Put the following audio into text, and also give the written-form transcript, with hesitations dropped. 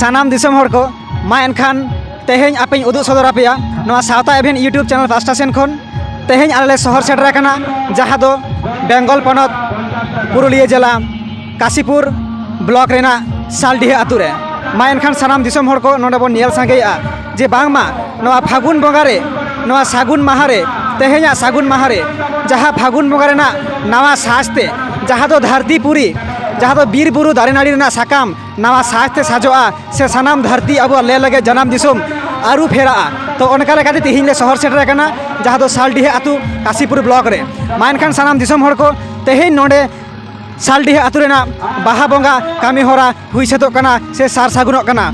सानाम दिसम हर को मा एनखान तेहेñ आपे उदुग सदर आपेया नवा सावता एभेन यूट्यूब चैनल पास्टा सेन खन तेहेñ आले शहर सेटर आकना जहाँ दो बेंगल पनत पुरुलिया जिला काशीपुर ब्लॉक रेना सालडीहा आतु रे मा एनखान सानाम दिसम हर को नोडे बन नेल सांगेया जे बांगमा नवा फागुन बंगारे नवा सागुन माहारे तेहेñा सागुन माहारे जहाँ फागुन बंगारे ना नवा साजते जहाँ दो धरतीपुरी जहाँ दो बीर बुरु दारे नाड़ी रेना साकाम नवा साजते साजोआ से सानाम धरती अब ले लगे जनाम दिसम आरु फेरा तो उनका लेकाते तिहिñ ले शहर सेटर आकना जहाँ दो सालडीहा आतु काशीपुर ब्लॉक रे मा एनखान सानाम दिसम हर को तेहेñ नोडे सालडीहा आतु रेना बाहा बंगा कामी होरा हुई सेतोग कना से सार सागुनोग कना